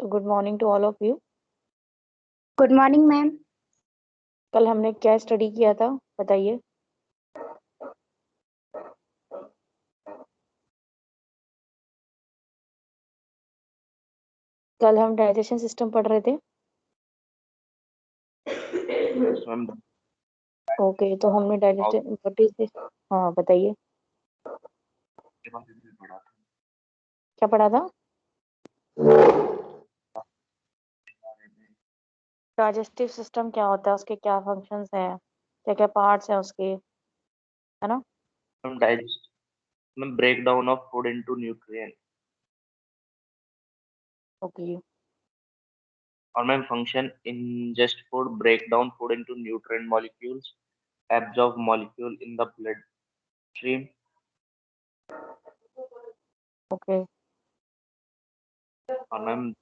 So good morning to all of you. Good morning ma'am. कल हमने क्या study किया था बताइए। कल हम डाइजेशन सिस्टम पढ़ रहे थे। ओके तो हमने डाइजेशन व्हाट इज दिस, हाँ बताइए क्या पढ़ा था। डाइजेस्टिव सिस्टम क्या होता है, उसके क्या फंक्शंस हैं, क्या क्या पार्ट्स हैं उसके, है ना। breakdown of food into nutrients okay और ma'am function ingest food, break down food into nutrient molecules, absorb molecule in the bloodstream. Okay और ma'am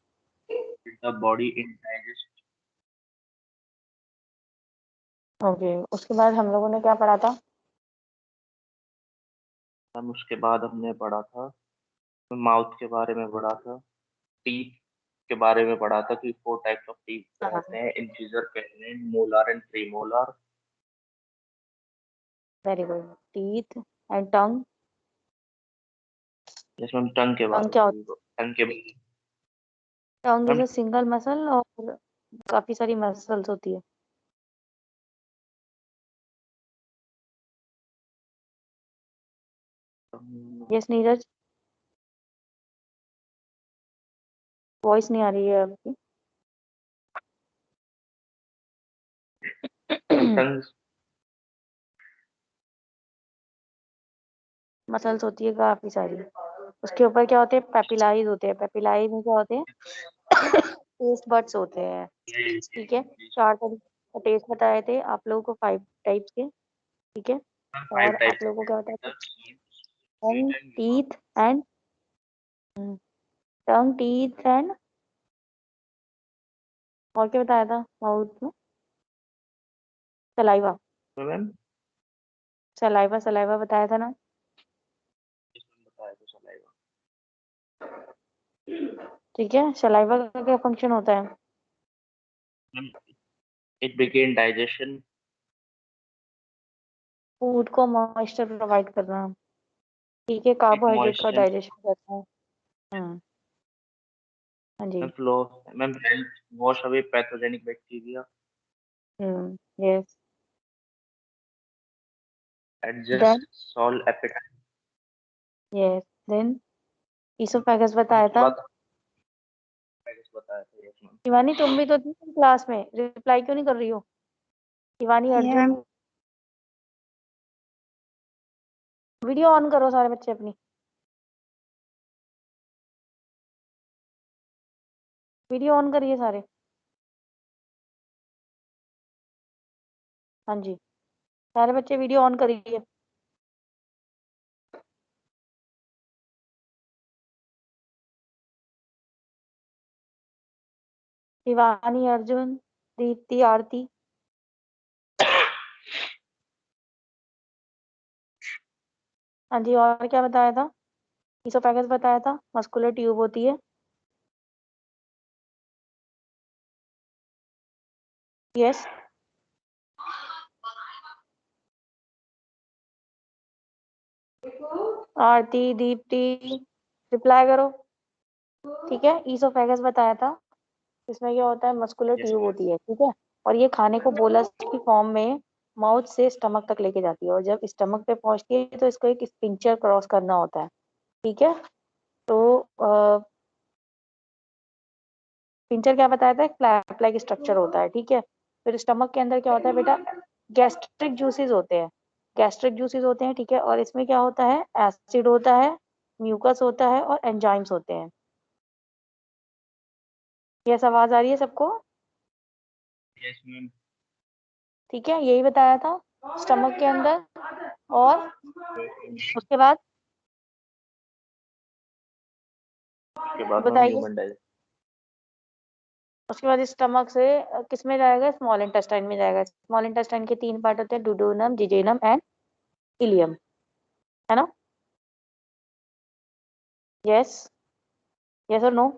the body in digest. Okay उसके बाद हम लोगों ने क्या पढ़ा था। मैम उसके बाद हमने पढ़ा था माउथ के बारे में पढ़ा था, टीथ के बारे में पढ़ा था कि 4 टाइप्स ऑफ टीथ रहते हैं, incisor, canine, molar and premolar. Very good. Teeth and tongue. जैसे मैम टंग के टंग बारे क्या में होता है। टंग के tongue is ma'am a single muscle और काफी सारी मसल्स होती है। यस नीरज, वॉइस नहीं आ रही है आपकी। टंग मसल्स होती है काफी सारी। उसके ऊपर क्या होते हैं, पेपिलाइज होते हैं। पेपिलाइज में क्या होते हैं टेस्ट बड्स होते हैं। ठीक है, 4 तरीके का टेस्ट बताए थे आप लोगों को, 5 टाइप्स के। ठीक है, 5 और आप टाइप्स लोगों को क्या बताया था, sweet tongue, and teeth and tongue, teeth and और क्या बताया था माउथ में, सलाइवा। मैम सलाइवा सलाइवा बताया था ना। बताया तो सलाइवा। ठीक है, सलाइवा का क्या फंक्शन होता है। It begin digestion. फूड को मॉइस्चर प्रोवाइड करना। ठीक है, It कार्बोहाइड्रेट का moistens डाइजेशन करता है। हाँ जी। and flow. Ma'am, help wash away pathogenic bacteria. Yes. Adjust then solve appetite. Yes then oesophagus बताया उसके था। बाद बताया था yes मैम। शिवानी तुम भी तो थी क्लास में, रिप्लाई क्यों नहीं कर रही हो। Shivani Arjun, ma'am video on करो सारे बच्चे अपनी, वीडियो ऑन करिए सारे। हाँ जी, सारे बच्चे वीडियो ऑन करिए। शिवानी, अर्जुन, दीप्ति, आरती। हाँ जी, और क्या बताया था। इसोफेगस बताया था, मस्कुलर ट्यूब होती है। यस। आरती, दीप्ति, रिप्लाई करो। ठीक है, इसोफेगस बताया था, इसमें क्या होता है, मस्कुलर Yes ट्यूब मैम। होती है। ठीक है, और ये खाने को बोलस की फॉर्म में माउथ से स्टमक तक लेके जाती है, और जब स्टमक पे पहुंचती है तो इसको एक स्पिंचर क्रॉस करना होता है। ठीक है, तो स्पिंचर क्या बताया था, फ्लैप लाइक स्ट्रक्चर होता है। ठीक है, फिर स्टमक के अंदर क्या होता है बेटा, गैस्ट्रिक जूसेस होते हैं। गैस्ट्रिक जूसेस होते हैं, ठीक है, और इसमें क्या होता है, एसिड होता है, म्यूकस होता है और एंजाइम्स होते हैं। ये आवाज आ रही है सबको। Yes ma'am. ठीक है, यही बताया था स्टमक के अंदर। और उसके बाद मैम बताइए, ह्यूमन डाइजेशन। उसके बाद स्टमक से किस में जाएगा, स्मॉल इंटेस्टाइन में जाएगा। स्मॉल इंटेस्टाइन के 3 पार्ट होते हैं, डुोडेनम, जिजेनम एंड इलियम, है ना। यस, यस और नो।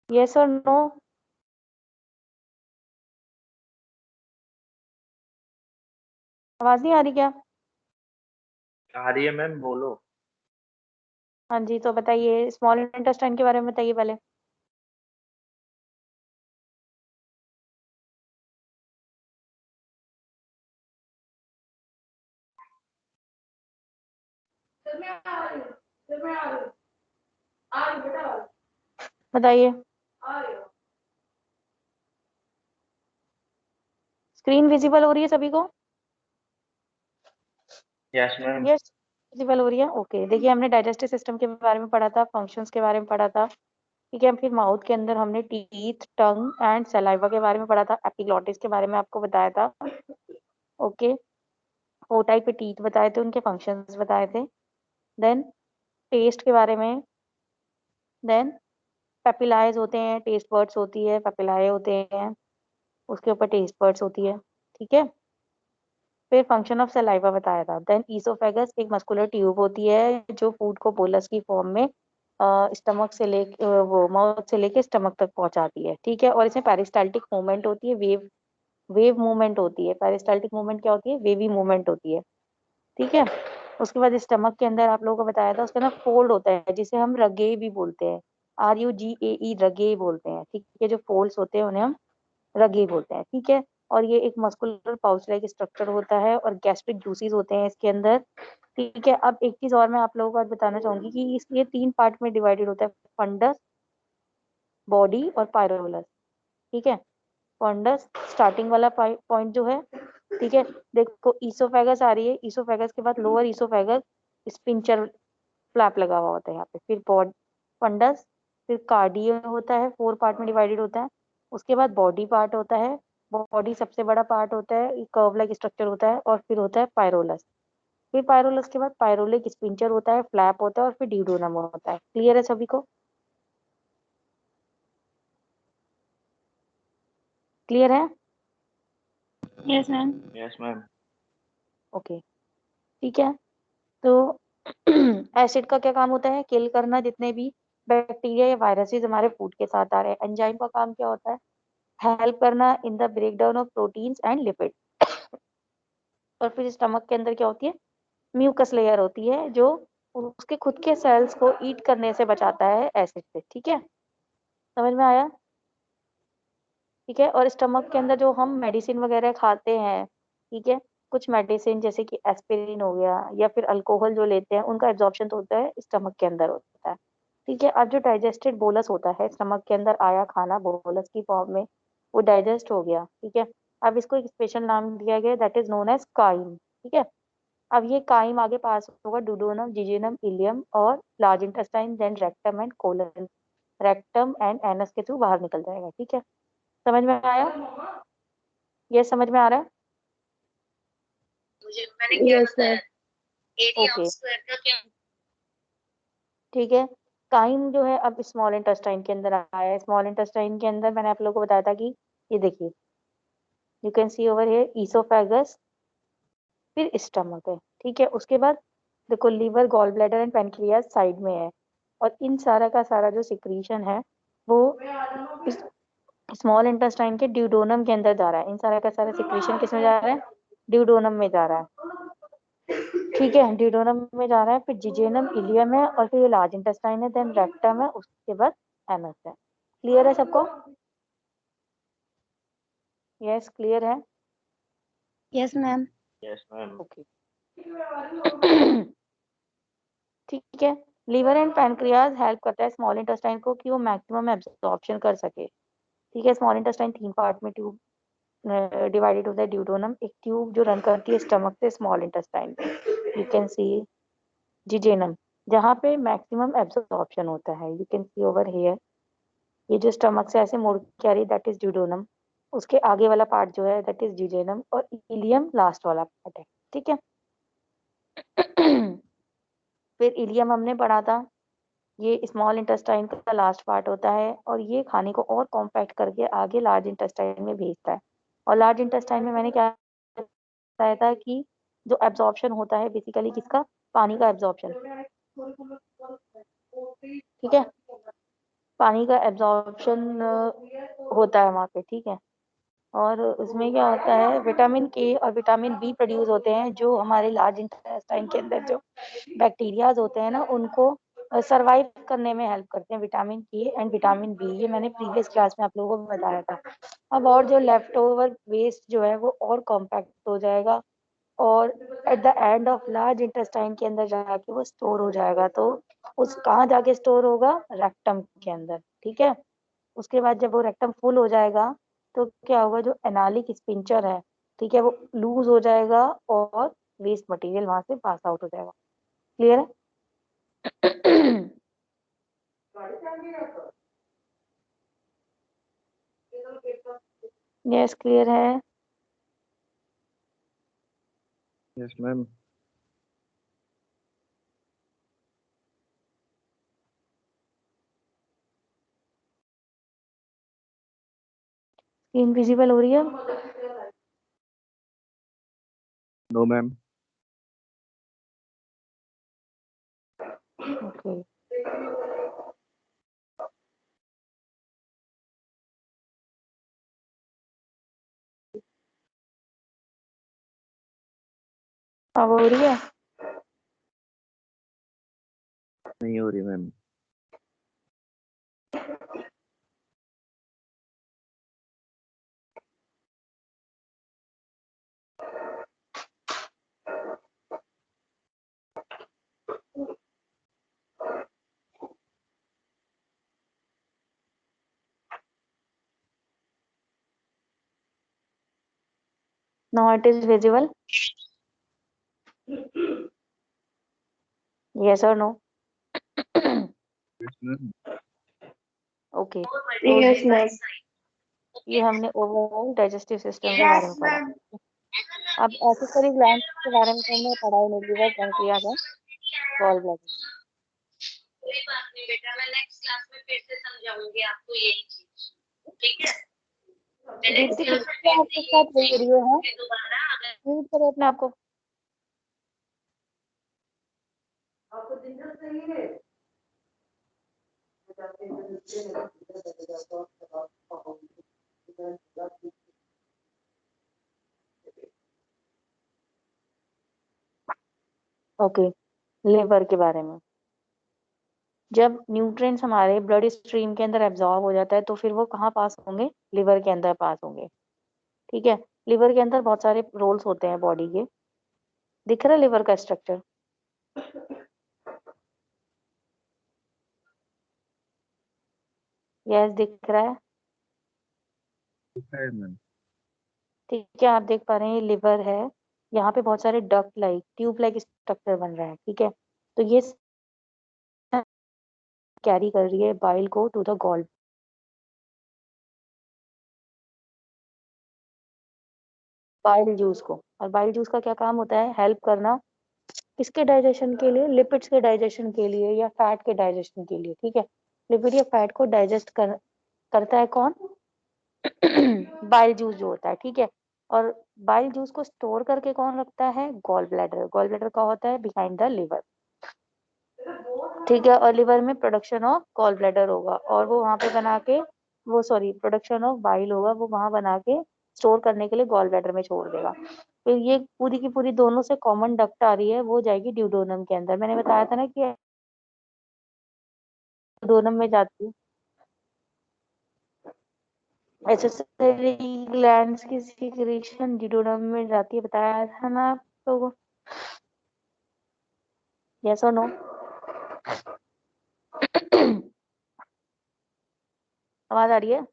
यस और नो? आवाज नहीं आ रही क्या? आ रही है मैम, बोलो। हाँ जी, तो बताइए स्मॉल इंटेस्टाइन के बारे में बताइए पहले। बताइए। स्क्रीन विजिबल हो रही है सभी को? Yes ma'am. यस, विजिबल हो रही है। ओके, देखिए हमने डाइजेस्टिव सिस्टम के बारे में पढ़ा था, फंक्शंस के बारे में पढ़ा था, ठीक है। फिर माउथ के अंदर हमने टीथ, टंग एंड सलाइवा के बारे में पढ़ा था, एपिग्लॉटिस के बारे में आपको बताया था। ओके, ओटाई पे टीथ बताए थे, उनके फंक्शंस बताए थे। देन टेस्ट के बारे में। देन पेपिलाइज होते हैं, टेस्ट बर्ड्स होती है, पेपिलाए होते हैं, उसके ऊपर टेस्ट बर्ड्स होती है, ठीक है। फिर फंक्शन ऑफ सलाइवा बताया था। देन ईसोफेगस एक मस्कुलर ट्यूब होती है जो फूड को बोलस की फॉर्म में स्टमक से लेके वो माउथ से लेके स्टमक तक पहुंचाती है, ठीक है। और इसमें पेरिस्टाल्टिक मूवमेंट होती है, वेव वेव मूवमेंट होती है। पेरिस्टाल्टिक मूवमेंट क्या होती है? वेवी मूवमेंट होती है, ठीक है। उसके बाद स्टमक के अंदर आप लोगों को बताया था, उसके अंदर फोल्ड होता है जिसे हम रगे भी बोलते हैं, RUGAE, रगे बोलते हैं, ठीक है। जो फोल्ड्स होते हैं उन्हें हम रगे बोलते हैं, ठीक है। और ये एक मस्कुलर पाउच लाइक स्ट्रक्चर होता है और गैस्ट्रिक जूसीज होते हैं इसके अंदर, ठीक है। अब एक चीज और मैं आप लोगों को आज बताना चाहूंगी कि ये 3 पार्ट में डिवाइडेड होता है, फंडस, बॉडी और पायरोलस, ठीक है। फंडस स्टार्टिंग वाला पॉइंट जो है, ठीक है। देखो ईसोफेगस आ रही है, ईसोफेगस के बाद लोअर ईसोफेगस स्पिंचर फ्लैप लगा हुआ होता है यहाँ पे, फिर बॉड फंडस, फिर कार्डियो होता है, 4 पार्ट में डिवाइडेड होता है। उसके बाद बॉडी पार्ट होता है, बॉडी सबसे बड़ा पार्ट होता है, कर्व लाइक स्ट्रक्चर होता है। और फिर होता है पायरोलस, फिर पायरोलस के बाद पायरोलिक स्पिंचर होता है, फ्लैप होता है, और फिर ड्यूडोनम होता है। क्लियर है सभी को? क्लियर है? Yes ma'am. Yes ma'am. Okay, ठीक है। तो एसिड का क्या काम होता है? किल करना जितने भी बैक्टीरिया या वायरसेस हमारे फूड के साथ आ रहे हैं। एंजाइम का काम क्या होता है? हेल्प करना in the break down of proteins and lipid. और फिर स्टमक के अंदर क्या होती है? म्यूकस लेयर होती है जो उसके खुद के सेल्स को ईट करने से बचाता है एसिड से, ठीक है। समझ में आया? ठीक है। और स्टमक के अंदर जो हम मेडिसिन वगैरह खाते हैं, ठीक है, कुछ मेडिसिन जैसे कि एस्पिरिन हो गया या फिर अल्कोहल जो लेते हैं, उनका एब्जॉर्प्शन तो होता है स्टमक के अंदर होता है, ठीक है। अब जो डाइजेस्टेड बोलस होता है, स्टमक के अंदर आया खाना बोलस की फॉर्म में, वो डाइजेस्ट हो गया, ठीक है। अब इसको एक स्पेशल नाम दिया गया, that is known as chyme, ठीक है। अब ये काइम आगे पास होगा डुडोनम, जिजेनम, इलियम और large intestine, then rectum and colon, rectum and anus के थ्रू बाहर निकल जाएगा, ठीक है। समझ में आया? ये समझ में आ रहा है? मुझे मैंने क्या यस बताया? Sir. Area of okay, square का क्या? ठीक है। काइम जो है अब स्मॉल इंटेस्टाइन के अंदर आया है। स्मॉल इंटेस्टाइन के अंदर मैंने आप लोगों को बताया था कि ये देखिए, you can see over here oesophagus, फिर स्टमक है, ठीक है। उसके बाद देखो liver, gall bladder and pancreas side में है। और इन सारा का सारा जो सिक्रीशन है वो स्मॉल इंटेस्टाइन के ड्यूडोनम के अंदर जा रहा है। इन सारा का सारा सिक्रीशन किस में जा रहा है? ड्यूडोनम में जा रहा है, ठीक है। ड्यूडोनम में जा रहा है, फिर जिजेनम, इलियम है, और फिर ये लार्ज इंटेस्टाइन है, देन रेक्टम है, उसके बाद एनस है। क्लियर है सबको? यस, क्लियर है। Yes ma'am. Yes ma'am. Okay, ठीक है। लीवर एंड पैनक्रियाज हेल्प करता है स्मॉल इंटेस्टाइन को कि वो मैक्सिमम एब्जॉर्प्शन कर सके, ठीक है। स्मॉल इंटेस्टाइन 3 पार्ट में ट्यूब डिवाइडेड होता है, ड्यूडोनम एक ट्यूब जो रन करती है स्टमक से स्मॉल इंटेस्टाइन में, यू कैन सी जिजेनम, जहाँ पे मैक्सिमम एब्जॉर्प्शन होता है, you can see over here. ये जो स्टमक से ऐसे मुड़ के आ रही है दैट इज ड्यूडोनम, उसके आगे वाला पार्ट जो है दैट इज जिजेनम, और इलियम लास्ट वाला पार्ट है, ठीक है। फिर इलियम हमने पढ़ा था, ये स्मॉल इंटेस्टाइन का लास्ट पार्ट होता है और ये खाने को और कॉम्पैक्ट करके आगे लार्ज इंटेस्टाइन में भेजता है। और लार्ज इंटेस्टाइन में मैंने क्या बताया था कि जो एब्जॉर्प्शन होता है बेसिकली किसका? पानी का एब्जॉर्प्शन, ठीक है। पानी का एब्जॉर्प्शन होता है वहाँ पे, ठीक है। और उसमें क्या होता है, विटामिन के और विटामिन बी प्रोड्यूस होते हैं, जो हमारे लार्ज इंटेस्टाइन के अंदर जो बैक्टीरियाज होते हैं ना, उनको सरवाइव करने में हेल्प करते हैं। विटामिन के एंड विटामिन बी, ये मैंने प्रीवियस क्लास में आप लोगों को बताया था। अब और जो लेफ्ट ओवर वेस्ट जो है वो और कॉम्पैक्ट हो जाएगा, और at the end of large intestine के अंदर जाके वो स्टोर हो जाएगा। तो उस कहाँ जाके स्टोर होगा, रेक्टम के अंदर, ठीक है। उसके बाद जब वो रेक्टम फुल हो जाएगा तो क्या होगा, जो एनालिक स्पिंचर है, ठीक है, वो लूज हो जाएगा और वेस्ट मटेरियल वहां से पास आउट हो जाएगा। क्लियर है? यस, क्लियर है। Yes ma'am. स्क्रीन विजिबल हो रही है? No ma'am. ओके। अब हो रही है? नहीं हो रही ma'am. Now it is visible. Yes or no? Yes ma'am. Okay, तो यस मैम। ये हमने ओवरऑल डाइजेस्टिव सिस्टम के बारे में पढ़ा। अब एक्सेसरी ग्लैंड के बारे में तो हमने पढ़ा ही नहीं, लिवर, पैंक्रियाज और गॉल ब्लैडर। कोई बात नहीं बेटा, मैं नेक्स्ट क्लास में फिर से समझाऊंगी आपको यही चीज, ठीक है। दीप्ति किससे आपके साथ वीडियो है? दोबारा अगर म्यूट करो अपने आप को। ओके, लिवर के बारे में। जब न्यूट्रिएंट्स हमारे ब्लड स्ट्रीम के अंदर एब्जॉर्ब हो जाता है तो फिर वो कहाँ पास होंगे, लिवर के अंदर पास होंगे, ठीक है। लिवर के अंदर बहुत सारे रोल्स होते हैं बॉडी के। दिख रहा है लिवर का स्ट्रक्चर? यस, दिख रहा है। है मैम। ठीक है, आप देख पा रहे हैं ये लिवर है। यहाँ पे बहुत सारे duct like, tube like structure बन रहा है, ठीक है। तो ये कैरी कर रही है बाइल को to the gall, bile juice को। और बाइल जूस का क्या काम होता है, हेल्प करना किसके डाइजेशन के लिए, लिपिड्स के डाइजेशन के लिए या फैट के डाइजेशन के लिए, ठीक है। लिपिड या फैट को डाइजेस्ट करता है कौन? बाइल जूस जो होता है, ठीक है। और बाइल जूस को स्टोर करके कौन रखता है, गॉल ब्लैडर। गॉल ब्लैडर का होता है बिहाइंड द लिवर, ठीक है। और लिवर में प्रोडक्शन ऑफ गॉल ब्लैडर होगा, और वो वहां पे बना के, वो सॉरी, प्रोडक्शन ऑफ बाइल होगा, वो वहां बना के स्टोर करने के लिए गॉल ब्लैडर में छोड़ देगा। फिर ये पूरी की पूरी दोनों से कॉमन डक्ट आ रही है, वो जाएगी ड्यूडोनम के अंदर। मैंने बताया था ना कि ड्यूडोनम में जाती है। एक्सेसरी ग्लैंड्स की सिक्रीशन ड्यूडोनम में जाती है, बताया था ना आप लोगों को? यस और नो? आवाज आ रही है?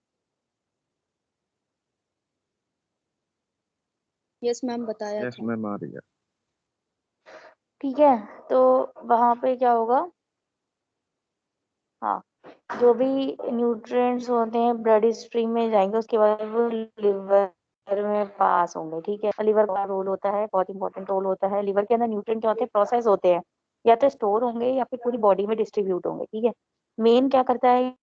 यस मैम, बताया यस था। मैम आ रही है। ठीक है, तो वहां पे क्या होगा, हाँ, जो भी न्यूट्रिएंट्स होते हैं ब्लड स्ट्रीम में जाएंगे, उसके बाद वो लिवर में पास होंगे, ठीक है। लिवर का रोल होता है, बहुत इंपॉर्टेंट रोल होता है। लिवर के अंदर न्यूट्रिएंट क्या होते हैं, प्रोसेस होते हैं, या तो स्टोर होंगे या फिर पूरी बॉडी में डिस्ट्रीब्यूट होंगे, ठीक है। मेन क्या करता है,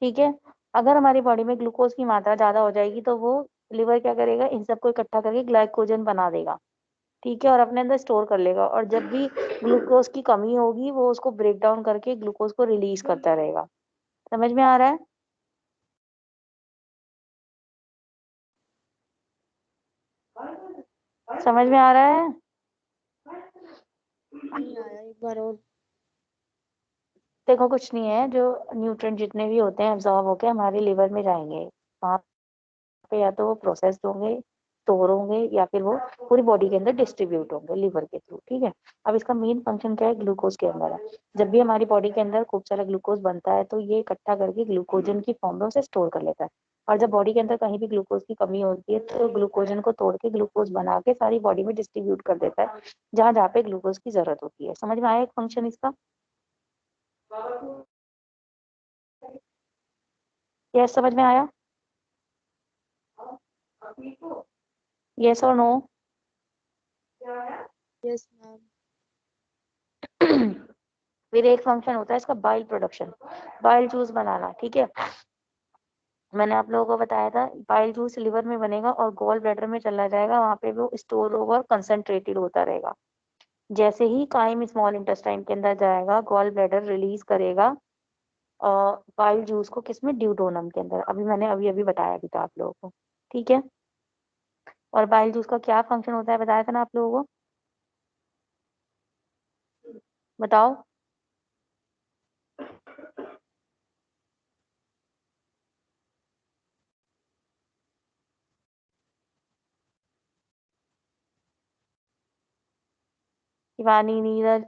ठीक है। अगर हमारी बॉडी में ग्लूकोज की मात्रा ज्यादा हो जाएगी तो वो लिवर क्या करेगा, इन सबको इकट्ठा करके ग्लाइकोजन बना देगा, ठीक है, और अपने अंदर स्टोर कर लेगा। और जब भी ग्लूकोज की कमी होगी वो उसको ब्रेक डाउन करके ग्लूकोज को रिलीज करता रहेगा। समझ में आ रहा है? समझ में आ रहा है? नहीं आया, एक बार और। देखो कुछ नहीं है, जो न्यूट्रिएंट जितने भी होते हैं एब्जॉर्ब होके हमारे लिवर में जाएंगे, वहाँ पे या तो वो प्रोसेस्ड होंगे, स्टोर होंगे, या फिर वो पूरी बॉडी के अंदर डिस्ट्रीब्यूट होंगे लिवर के थ्रू, ठीक है। अब इसका मेन फंक्शन क्या है, ग्लूकोज के अंदर है। जब भी हमारी बॉडी के अंदर खूब सारा ग्लूकोज बनता है तो ये इकट्ठा करके ग्लूकोजन की फॉर्म में उसे स्टोर कर लेता है। और जब बॉडी के अंदर कहीं भी ग्लूकोज की कमी होती है तो ग्लूकोजन को तोड़ के ग्लूकोज बना के सारी बॉडी में डिस्ट्रीब्यूट कर देता है, जहां जहाँ पे ग्लूकोज की जरूरत होती है। समझ में आया एक फंक्शन इसका? यह समझ में आया? यस और नो? Yes ma'am. फिर एक फंक्शन होता है इसका बाइल प्रोडक्शन, बाइल जूस बनाना, ठीक है। मैंने आप लोगों को बताया था बाइल जूस लिवर में बनेगा और गॉल ब्लैडर में चला जाएगा, वहां पे वो स्टोर होगा और कंसंट्रेटेड होता रहेगा। जैसे ही काइम स्मॉल इंटेस्टाइन के अंदर जाएगा, गॉल ब्लैडर रिलीज करेगा और बाइल जूस को, किसमें, ड्यूडोनम के अंदर। अभी मैंने अभी अभी बताया भी था आप लोगों को, ठीक है। और बाइल जूस का क्या फंक्शन होता है बताया था ना आप लोगों को, बताओ। शिवानी, नीरज,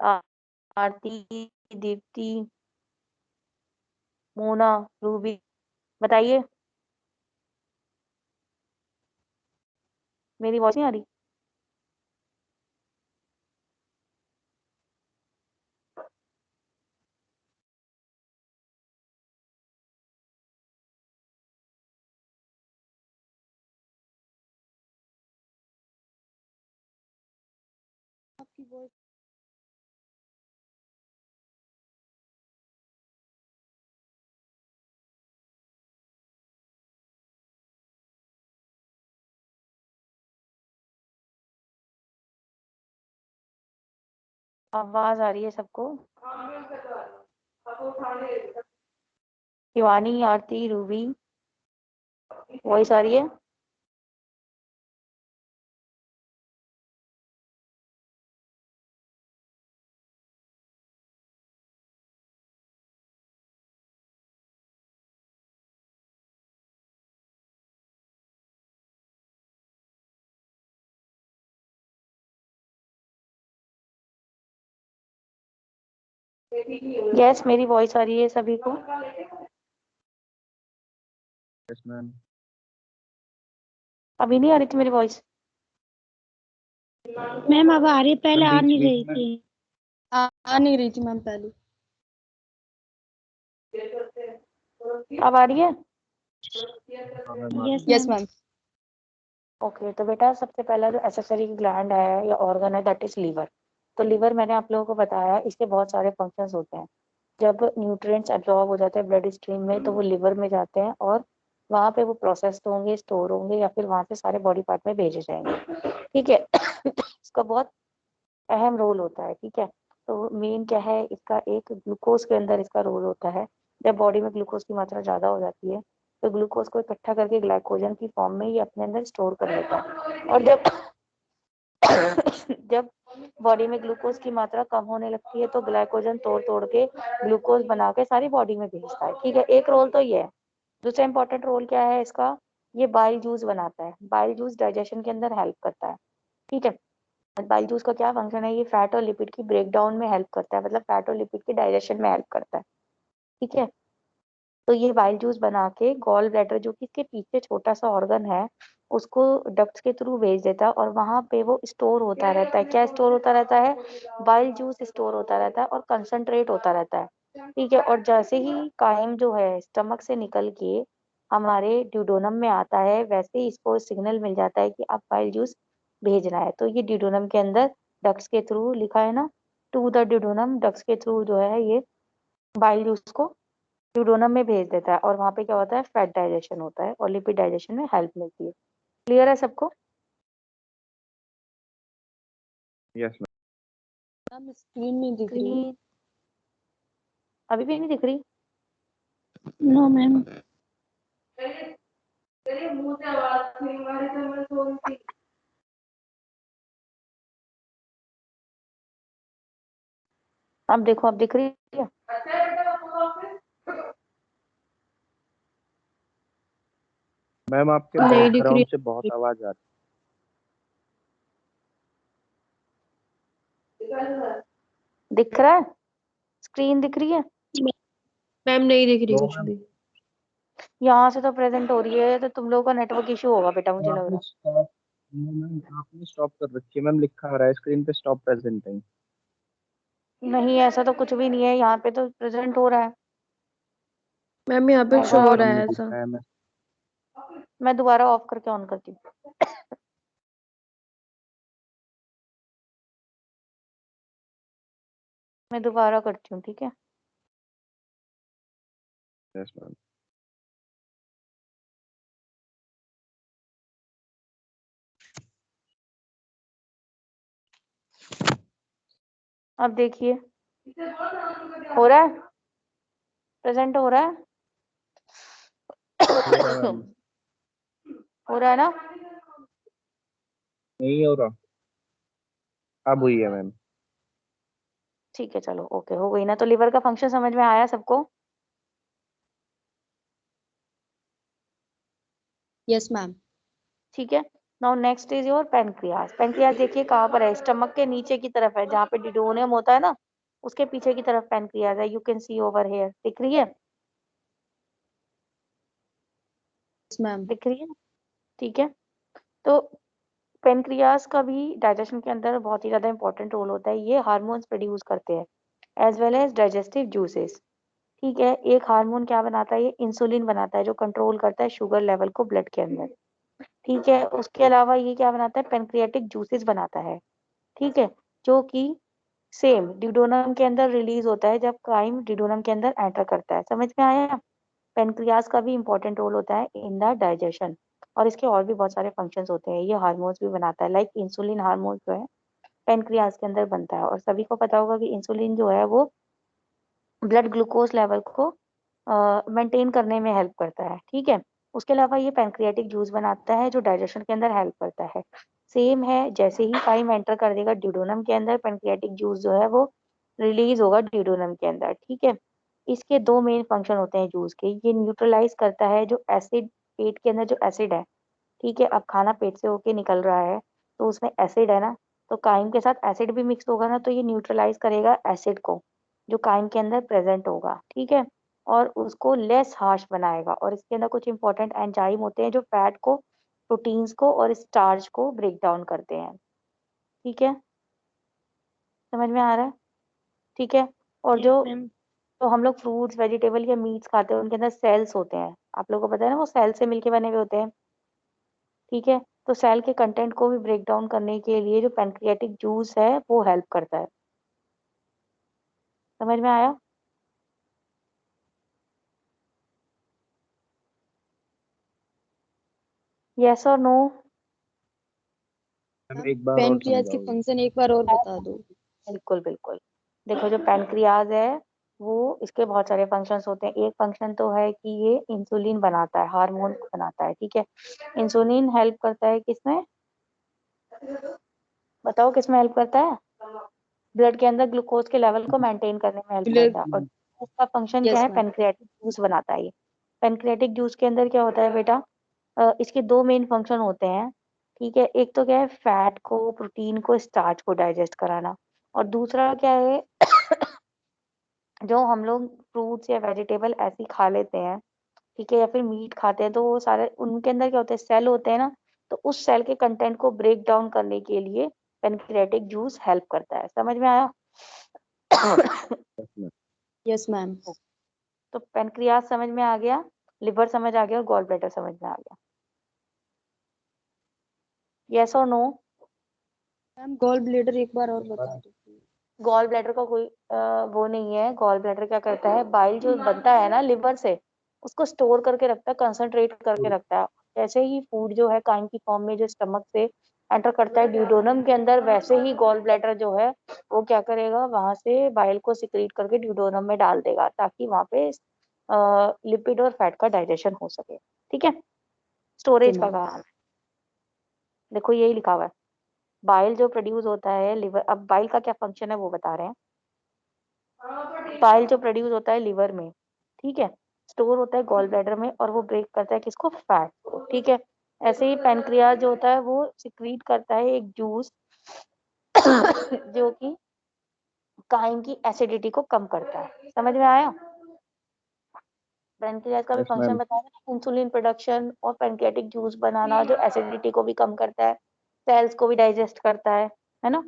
आरती, दीप्ति, मोना, रूबी, बताइए। मेरी वॉइस नहीं आ रही? आपकी वॉइस। आवाज आ रही है सबको? शिवानी, आरती, रूबी, वॉइस आ रही है? यस, मेरी वॉइस आ रही है सभी को? Yes ma'am. अभी नहीं आ रही थी मेरी वॉइस? मैम अब आ रही, पहले आ बीच नहीं बीच रही में। थी। आ नहीं रही थी मैम पहले। अब आ रही है? हाँ मैम आ रही यस है। Yes ma'am. ओके, तो बेटा सबसे पहला जो एसेसरी ग्लैंड है या ऑर्गन है दैट इज लीवर। तो लीवर मैंने आप लोगों को बताया, इसके बहुत सारे फंक्शंस होते हैं। जब न्यूट्रिएंट्स एब्जॉर्ब हो जाते हैं ब्लड स्ट्रीम में तो वो लिवर में जाते हैं और वहाँ पे वो प्रोसेस्ड होंगे, स्टोर होंगे, या फिर वहाँ से सारे बॉडी पार्ट में भेजे जाएंगे, ठीक है। इसका बहुत अहम रोल होता है, ठीक है। तो मेन क्या है इसका, एक ग्लूकोज के अंदर इसका रोल होता है। जब बॉडी में ग्लूकोज की मात्रा ज्यादा हो जाती है तो ग्लूकोज को इकट्ठा करके ग्लाइकोजन की फॉर्म में ये अपने अंदर स्टोर कर लेता है। और जब जब बॉडी में ग्लूकोज की मात्रा कम होने लगती है तो ग्लाइकोजन तोड़ तोड़ के ग्लूकोज बना के सारी बॉडी में भेजता है, ठीक है। एक रोल तो ये है। दूसरा इंपॉर्टेंट रोल क्या है इसका, ये बाइल जूस बनाता है। बाइल जूस डाइजेशन के अंदर हेल्प करता है, ठीक है। बाइल जूस का क्या फंक्शन है, ये फैट और लिपिड की ब्रेक डाउन में हेल्प करता है, मतलब फैट और लिपिड की डाइजेशन में हेल्प करता है, ठीक है। तो ये बाइल जूस बना के गॉल ब्लैडर, जो कि इसके पीछे छोटा सा ऑर्गन है, उसको डक्ट्स के थ्रू भेज देता है और वहां पे वो स्टोर होता रहता है। क्या स्टोर होता रहता है? बाइल जूस स्टोर होता रहता है और कंसंट्रेट होता रहता है, ठीक है। और जैसे ही काइम जो है स्टमक से निकल के हमारे ड्यूडोनम में आता है, वैसे ही इसको सिग्नल मिल जाता है कि अब बाइल जूस भेजना है। तो ये ड्यूडोनम के अंदर डक्ट्स के थ्रू लिखा है ना, टू द ड्यूडोनम, डक्ट्स के थ्रू जो है ये बाइल जूस को ड्यूडोनम में भेज देता है और वहाँ पे क्या होता है, फैट डाइजेशन होता है और लिपिड डाइजेशन में हेल्प मिलती है। क्लियर है सबको? Yes ma'am. मैम स्क्रीन नहीं दिख रही। स्क्रीन अभी भी नहीं दिख रही? No ma'am. अब देखो, अब दिख रही है? मैम आपके नहीं दिख रही। बैकग्राउंड से बहुत आवाज आ रही दिख रहा है? स्क्रीन दिख रही है? मैम नहीं दिख रही है। कुछ मैम भी। यहाँ से तो प्रेजेंट हो रही है, तो तुम लोगों का नेटवर्क इशू होगा बेटा, मुझे लग आपने रहा स्टॉप मैम आपने स्टॉप कर रखी है मैम, लिखा आ रहा है स्क्रीन पे स्टॉप प्रेजेंटिंग। है। नहीं, ऐसा तो कुछ भी नहीं है, यहाँ पे तो प्रेजेंट हो रहा है। मैम यहाँ पे शो हो और रहा नहीं है दिख ऐसा। रहा है मैं। मैं दोबारा ऑफ करके ऑन करती हूँ। मैं दोबारा करती हूँ, ठीक है? Yes ma'am. अब देखिए, हो रहा है? प्रेजेंट हो रहा है? हो रहा है मैम। हो रहा है ना? नहीं हो रहा, अब हुई है मैम। ठीक है, चलो ओके, हो गई ना? तो लिवर का फंक्शन समझ में आया सबको? Yes ma'am. ठीक है। Now next is your pancreas. Pancreas देखिए कहाँ पर है, स्टमक के नीचे की तरफ है, जहाँ पे डिडोनियम होता है ना, उसके पीछे की तरफ पेनक्रियास है। You can see over here, दिख रही है? Yes ma'am. दिख रही है? ठीक है। तो पेनक्रियास का भी डाइजेशन के अंदर बहुत ही ज्यादा इंपॉर्टेंट रोल होता है। ये हार्मोन्स प्रोड्यूस करते हैं as well as digestive juices. ठीक है। एक हार्मोन क्या बनाता है, ये इंसुलिन बनाता है, जो कंट्रोल करता है शुगर लेवल को ब्लड के अंदर। ठीक है। उसके अलावा ये क्या बनाता है, पेनक्रियाटिक जूसेस बनाता है। ठीक है। जो कि सेम ड्यूडोनम के अंदर रिलीज होता है जब काइम ड्यूडोनम के अंदर एंटर करता है। समझ में आया? पेनक्रियास का भी इंपॉर्टेंट रोल होता है इन द डाइजेशन, और इसके और भी बहुत सारे फंक्शंस होते हैं। ये हार्मोन्स भी बनाता है, लाइक इंसुलिन हार्मोन जो है पेनक्रियास के अंदर बनता है। और सभी को पता होगा कि इंसुलिन जो है वो ब्लड ग्लूकोज लेवल को मेंटेन करने में हेल्प करता है। ठीक है। उसके अलावा ये पैंक्रियाटिक जूस बनाता है जो डाइजेशन के अंदर हेल्प करता है। सेम है, जैसे ही काइम एंटर कर देगा ड्यूडोनम के अंदर, पैंक्रियाटिक जूस जो है वो रिलीज होगा ड्यूडोनम के अंदर। ठीक है। इसके दो मेन फंक्शन होते हैं जूस के। ये न्यूट्रलाइज करता है जो एसिड, पेट के अंदर जो एसिड है। ठीक है। अब खाना पेट से होके निकल रहा है तो उसमें एसिड है ना, तो काइम के साथ एसिड भी मिक्स होगा ना, तो ये न्यूट्रलाइज करेगा एसिड को जो काइम के अंदर प्रेजेंट होगा। ठीक है। और उसको लेस हार्श बनाएगा। और इसके अंदर कुछ इंपॉर्टेंट एंजाइम होते हैं जो फैट को, प्रोटीन्स को और स्टार्च को ब्रेक डाउन करते हैं। ठीक है। समझ में आ रहा है? ठीक है। और यस जो मैम। तो हम लोग फ्रूट्स वेजिटेबल या मीट्स खाते हैं, उनके अंदर सेल्स होते हैं, आप लोगों को पता है ना, वो सेल से मिलके बने हुए होते हैं। ठीक है। तो सेल के कंटेंट को भी ब्रेक डाउन करने के लिए जो पैंक्रियाटिक जूस है वो हेल्प करता है। समझ में आया? यस और नो? मैम एक बार और पेनक्रियाज के समझाओगे? फंक्शन एक बार और बता दो। बिल्कुल बिल्कुल। देखो, जो पैनक्रियाज है वो, इसके बहुत सारे फंक्शंस होते हैं। एक फंक्शन तो है कि ये इंसुलिन बनाता है, हार्मोन बनाता है। ठीक है। इंसुलिन हेल्प करता है किसमें, बताओ किसमें हेल्प करता है? ब्लड के अंदर ग्लूकोज के लेवल को मेंटेन करने में हेल्प ब्लड। करता है। और उसका फंक्शन क्या यस है, मैम। पैनक्रियाटिक जूस बनाता है ये। पैनक्रियाटिक जूस के अंदर क्या होता है बेटा, इसके दो मेन फंक्शन होते हैं। ठीक है। एक तो क्या है, फैट को, प्रोटीन को, स्टार्च को डाइजेस्ट कराना। और दूसरा क्या है, जो हम लोग फ्रूट्स या वेजिटेबल ऐसे ही खा लेते हैं, ठीक है, या फिर मीट खाते हैं, तो वो सारे उनके अंदर क्या होते हैं, सेल होते हैं ना, तो उस सेल के कंटेंट को ब्रेक डाउन करने के लिए पेनक्रियाटिक जूस हेल्प करता है। समझ में आया? Yes ma'am. Yes ma'am. तो पेनक्रियास समझ में आ गया, लिवर समझ आ गया और गॉल ब्लैडर समझ में आ गया। यस और नो? मैम गॉल ब्लेडर एक बार और एक बता बार दो please। गॉल ब्लैडर का कोई वो नहीं है। गॉल ब्लैडर क्या करता है, बाइल जो बनता है ना लिवर से, उसको स्टोर करके रखता है, कंसंट्रेट करके रखता है। जैसे ही फूड जो है काइन की फॉर्म में जो स्टमक से एंटर करता है ड्यूडोनम के अंदर, वैसे ही गॉल ब्लैडर जो है वो क्या करेगा, वहां से बाइल को सिक्रीट करके ड्यूडोनम में डाल देगा, ताकि वहां पे लिपिड और फैट का डाइजेशन हो सके। ठीक है, स्टोरेज का मैम। काम है। देखो यही लिखा हुआ है, बाइल जो प्रोड्यूस होता है लिवर। अब बाइल का क्या फंक्शन है वो बता रहे हैं। बाइल जो प्रोड्यूस होता है लिवर में, ठीक है, स्टोर होता है गॉल ब्लैडर में, और वो ब्रेक करता है किसको, फैट को। ठीक है, ऐसे ही पेनक्रियाज जो होता है वो सिक्रीट करता है एक जूस जो कि काइन की एसिडिटी को कम करता है। समझ में आया? पेनक्रियाज का भी यस फंक्शन मैम। बताया ना, इंसुलिन प्रोडक्शन और पेनक्रियाटिक जूस बनाना, जो एसिडिटी को भी कम करता है, सेल्स को भी डाइजेस्ट करता है ना।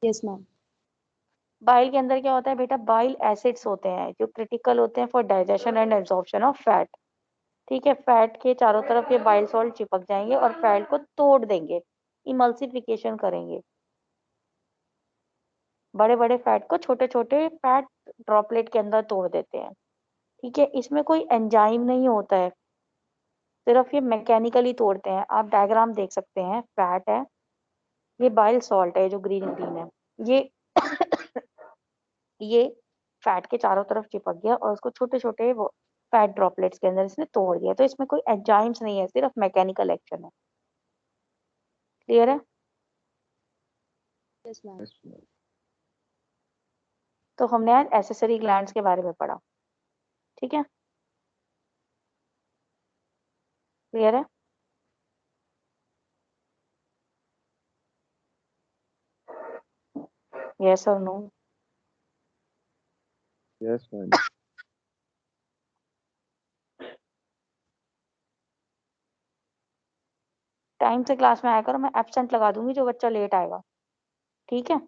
Yes ma'am. बाइल के अंदर क्या होता है बेटा, बाइल एसिड्स होते हैं जो क्रिटिकल होते हैं for digestion and absorption of fat. ठीक है, फैट के चारों तरफ ये बाइल सॉल्ट चिपक जाएंगे और फैट को तोड़ देंगे, इमल्सिफिकेशन करेंगे। बड़े बड़े फैट को छोटे छोटे फैट ड्रॉपलेट के अंदर तोड़ देते हैं। ठीक है, इसमें कोई एंजाइम नहीं होता है, सिर्फ ये मैकेनिकली तोड़ते हैं। आप डायग्राम देख सकते हैं, फैट है, ये बाइल सॉल्ट है जो ग्रीन ग्रीन है, ये ये फैट के चारों तरफ चिपक गया और उसको छोटे छोटे वो फैट ड्रॉपलेट्स के अंदर इसने तोड़ दिया। तो इसमें कोई एंजाइम्स नहीं है, सिर्फ मैकेनिकल एक्शन है। क्लियर है? Yes ma'am. Yes ma'am. तो हमने आज एसेसरी ग्लैंड्स के बारे में पढ़ा। ठीक है, क्लियर है? यस और नो? Yes ma'am. टाइम से क्लास में आया करो, मैं एब्सेंट लगा दूंगी जो बच्चा लेट आएगा। ठीक है,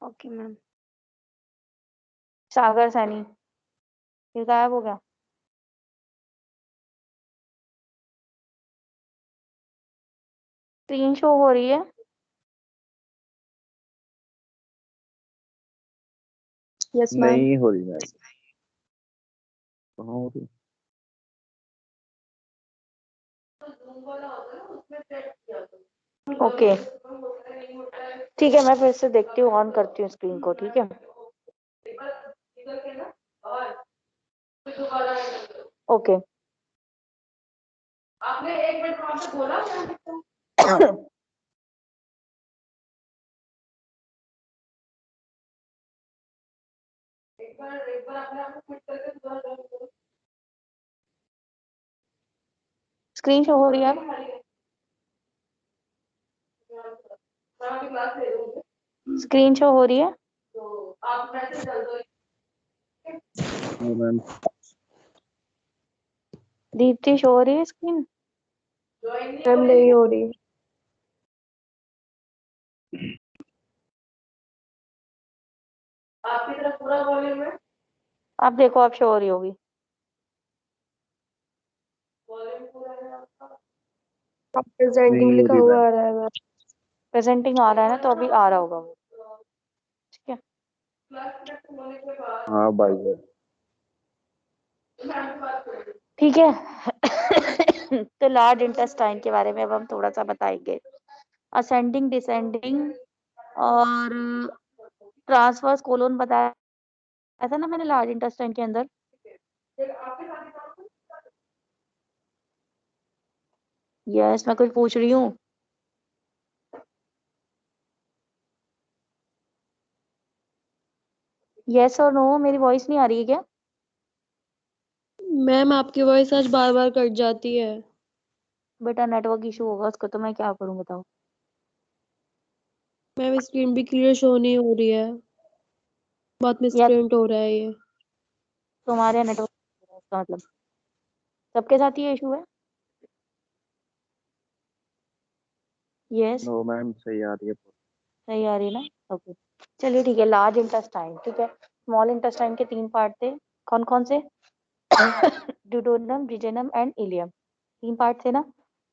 ओके मैम। सागर सैनी फिर गायब हो गया। स्क्रीन शो हो रही है? Yes ma'am. नहीं हो रही मैम। कहाँ हो रही? ओके, ठीक है, मैं फिर से देखती हूँ, ऑन करती हूँ स्क्रीन को। ठीक है, ओके। आपने 1 मिनट वहां से बोला एक बार अपने आप को क्विट करके दोबारा ज्वाइन करो। स्क्रीन शो हो रही है? स्क्रीन शो हो रही है? तो आप मैसेज डाल दो। No ma'am. दीप्ति शो हो रही है स्क्रीन? मैम नहीं हो रही। आपकी तरफ पूरा वॉल्यूम है? आप देखो, आप शो हो रही होगी। वॉल्यूम पूरा है आपका? प्रेजेंटिंग नहीं हो लिखा रही हुआ मैम। आ रहा है मैम। प्रेजेंटिंग आ रहा है ना, तो अभी आ रहा होगा वो। ठीक है, हाँ भाई। ठीक है। तो लार्ज इंटेस्टाइन के बारे में अब हम थोड़ा सा बताएंगे। असेंडिंग, डिसेंडिंग और ट्रांसवर्स कोलोन बताया था ना मैंने लार्ज इंटेस्टाइन के अंदर। यस, मैं कुछ पूछ रही हूँ। यस और नो, मेरी वॉइस नहीं आ रही है क्या? मैम आपकी वॉइस आज बार बार कट जाती है। बेटा नेटवर्क इशू होगा उसको, तो मैं क्या करूँ बताओ। मैम स्क्रीन भी क्लियर शो नहीं हो रही है, बहुत या मिसप्रिंट हो रहा है ये। तुम्हारे नेटवर्क, इसका मतलब सबके साथ ये इशू है? यस, नो मैम, सही आ रही है। सही आ रही है ना? ओके, चलिए ठीक है। लार्ज इंटेस्टाइन, ठीक है। स्मॉल इंटेस्टाइन के 3 पार्ट थे, कौन कौन से? Duodenum, jejunum and ileum. 3 part थे ना।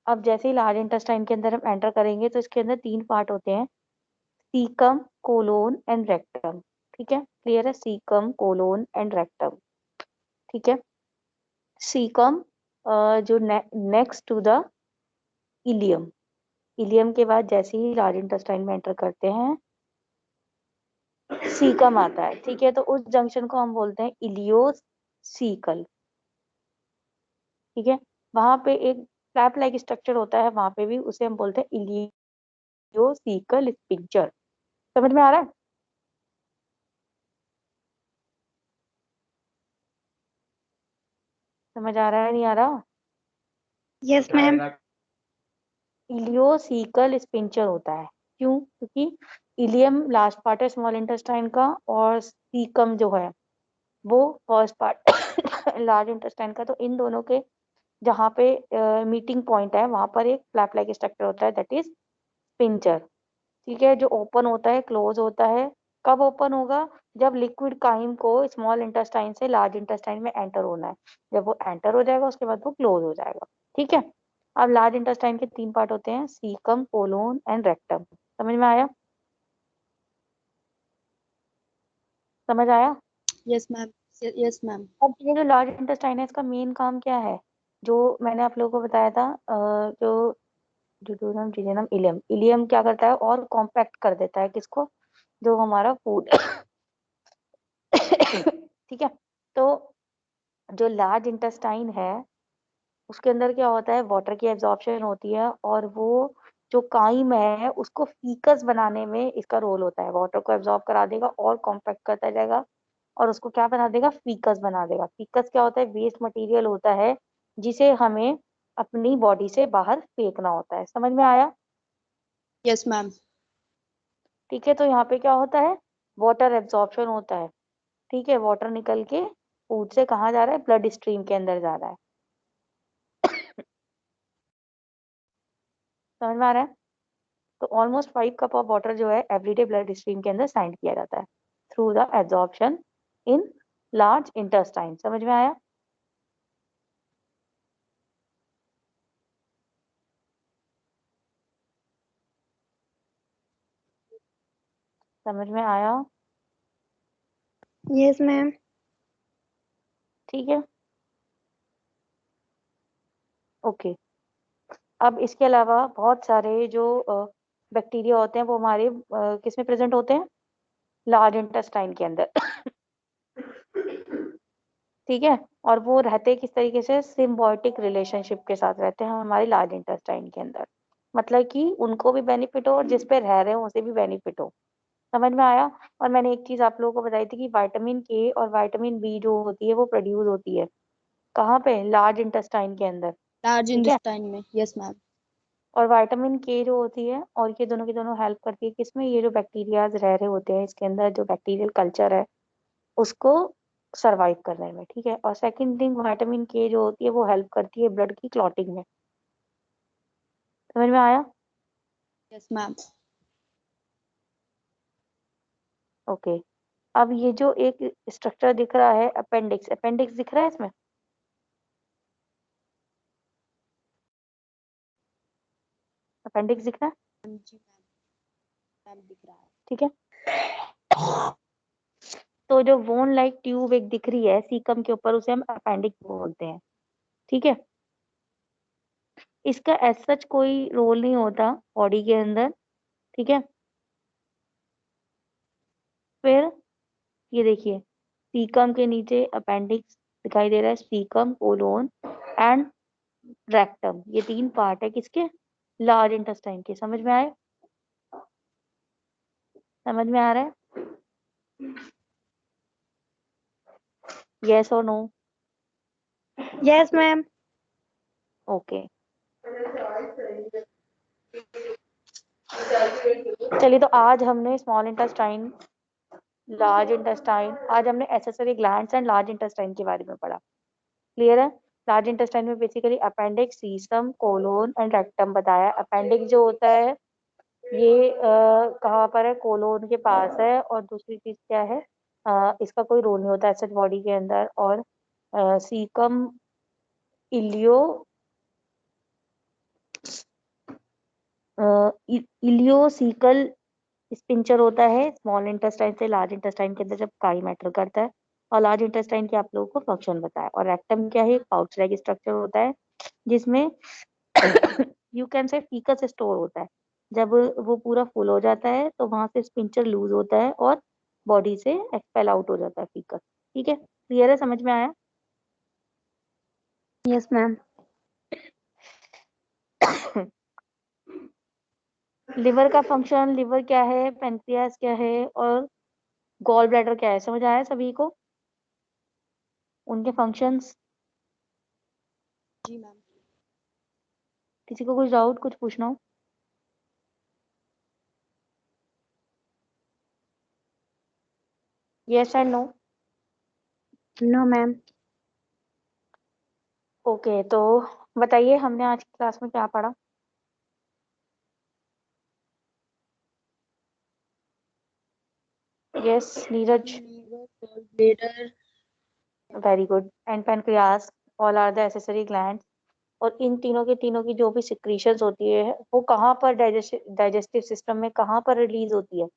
अब जैसे ही लार्ज इंटेस्टाइन के अंदर हम एंटर करेंगे तो इसके अंदर 3 पार्ट होते हैं, सीकम, कोलोन एंड रेक्टम। ठीक है, क्लियर है? Caecum, colon and rectum. ठीक है, सीकम जो next to the ileum, ileum के बाद जैसे ही लार्ज इंटेस्टाइन में एंटर करते हैं सीकम आता है। ठीक है, तो उस जंक्शन को हम बोलते हैं इलियोसीकल। ठीक है, वहां पे एक फ्लैप लाइक स्ट्रक्चर होता है, वहां पे भी उसे हम बोलते हैं इलियोसीकल स्पिंचर। समझ में आ रहा है? समझ आ रहा है, नहीं आ रहा? Yes ma'am. इलियोसीकल स्पिंचर होता है। क्यों? क्योंकि इलियम लास्ट पार्ट है स्मॉल इंटेस्टाइन का, और सीकम जो है वो फर्स्ट पार्ट लार्ज इंटेस्टाइन का। तो इन दोनों के जहाँ पे मीटिंग पॉइंट है वहां पर एक फ्लैप लाइक स्ट्रक्चर होता है, दैट इज स्पिंचर। ठीक है, जो ओपन होता है, क्लोज होता है। कब ओपन होगा? जब लिक्विड काइम को स्मॉल इंटेस्टाइन से लार्ज इंटेस्टाइन में एंटर होना है। जब वो एंटर हो जाएगा उसके बाद वो क्लोज हो जाएगा। ठीक है, अब लार्ज इंटेस्टाइन के 3 पार्ट होते हैं, सीकम, कोलोन एंड रेक्टम। समझ में आया? समझ आया? Yes ma'am, yes ma'am. अब ये जो लार्ज इंटेस्टाइन है इसका मेन काम क्या है? जो मैंने आप लोगों को बताया था, जो ड्यूटेरियम, जीजेनम, इलियम। इलियम क्या करता है? और कॉम्पैक्ट कर देता है किसको? जो हमारा फूड ठीक है, तो जो लार्ज इंटेस्टाइन है उसके अंदर क्या होता है? वाटर की एब्जॉर्प्शन होती है, और वो जो काइम है उसको फीकस बनाने में इसका रोल होता है। वाटर को एब्जॉर्ब करा देगा और कॉम्पैक्ट करता जाएगा, और उसको क्या बना देगा? फीकस बना देगा। फीकस क्या होता है? वेस्ट मटेरियल होता है जिसे हमें अपनी बॉडी से बाहर फेंकना होता है। समझ में आया? Yes ma'am. ठीक है, तो यहाँ पे क्या होता है? वाटर एब्जॉर्प्शन होता है। ठीक है, वाटर निकल के फूड से कहाँ जा रहा है? ब्लड स्ट्रीम के अंदर जा रहा है। समझ में आ रहा है? तो ऑलमोस्ट 5 कप ऑफ वाटर जो है एवरीडे ब्लड स्ट्रीम के अंदर साइंड किया जाता है through the absorption in large intestine. समझ में आया? समझ में आया? Yes ma'am. ठीक है, ओके। अब इसके अलावा बहुत सारे जो बैक्टीरिया होते हैं वो हमारे किस में प्रेजेंट होते हैं? लार्ज इंटेस्टाइन के अंदर। ठीक है, और वो रहते किस तरीके से? सिम्बायोटिक रिलेशनशिप के साथ रहते हैं हमारे लार्ज इंटेस्टाइन के अंदर। मतलब कि उनको भी बेनिफिट हो और जिस पे रह रहे हो उसे भी बेनिफिट हो। समझ में आया? और मैंने एक चीज आप लोगों को बताई थी कि विटामिन के और विटामिन बी जो होती है वो प्रोड्यूस होती है कहाँ पे? लार्ज इंटेस्टाइन के अंदर। लार्ज ठीक है, इंटेस्टाइन में, यस मैम। और विटामिन के जो होती है, और ये दोनों की दोनों हेल्प करती है किसमें? ये जो बैक्टीरियाज रह रहे होते हैं इसके अंदर, जो बैक्टीरियल कल्चर है उसको सरवाइव करने में। ठीक है, और सेकंड थिंग, विटामिन के जो होती है वो हेल्प करती है ब्लड की क्लॉटिंग में। समझ में आया? Yes ma'am. ओके। अब ये जो एक स्ट्रक्चर दिख रहा है अपेंडिक्स, अपेंडिक्स दिख रहा है इसमें? अपेंडिक्स दिख रहा है? जी मैम, मैम दिख रहा है। ठीक है, तो जो वोन लाइक ट्यूब एक दिख रही है सीकम के ऊपर उसे हम अपेंडिक्स बोलते हैं। ठीक है, इसका एज सच कोई रोल नहीं होता बॉडी के अंदर। ठीक है, फिर ये देखिए सीकम के नीचे अपेंडिक्स दिखाई दे रहा है, सीकम, कोलोन एंड रेक्टम। ये 3 पार्ट है किसके? लार्ज इंटेस्टाइन के। समझ में आए? समझ में आ रहा है? यस और नो? Yes ma'am. ओके, चलिए तो आज हमने स्मॉल इंटेस्टाइन, लार्ज इंटेस्टाइन, आज हमने accessory glands and large intestine के बारे में पढ़ा। क्लियर है? लार्ज इंटेस्टाइन में basically appendix, caecum, colon and rectum बताया। अपेंडिक्स जो होता है ये कहाँ पर है? कोलोन के पास है। और दूसरी चीज क्या है? इसका कोई रोल नहीं होता ऐसे बॉडी के अंदर। और सीकम, इलियो इलियोसिकल स्पिंचर होता है स्मॉल इंटेस्टाइन से लार्ज इंटेस्टाइन के अंदर जब काई मैटर करता है, और लार्ज इंटेस्टाइन की आप लोगों को फंक्शन बताया। और रेक्टम क्या है, पाउच लाइक स्ट्रक्चर होता है जिसमें you can say faeces store होता है। जब वो पूरा फुल हो जाता है तो वहां से स्पिंचर लूज होता है और बॉडी से एक्सपेल आउट हो जाता है फीकस। ठीक है, क्लियर है, समझ में आया? Yes, ma'am. लिवर का फंक्शन, लिवर क्या है, पेनक्रियास क्या है, और गॉल ब्लैडर क्या है, समझ आया सभी को उनके फंक्शंस? जी मैम। किसी को कुछ डाउट, कुछ पूछना हो? Yes and no? No, ma'am. Okay, तो बताइए हमने आज की क्लास में क्या पढ़ा? Yes Neeraj, liver, gall bladder, very good. And pancreas, all are the accessory glands. और इन तीनों की जो भी सिक्रीशंस होती है वो कहाँ पर डाइजेस्टिव सिस्टम में कहाँ पर रिलीज होती है?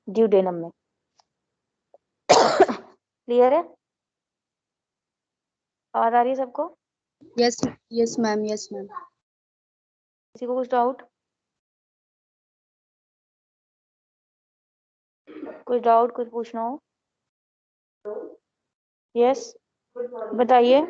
ड्यूडेनम में। क्लियर है? आवाज आ रही है सबको? Yes yes ma'am, yes ma'am. किसी को कुछ डाउट? कुछ डाउट, कुछ पूछना हो? यस, बताइए।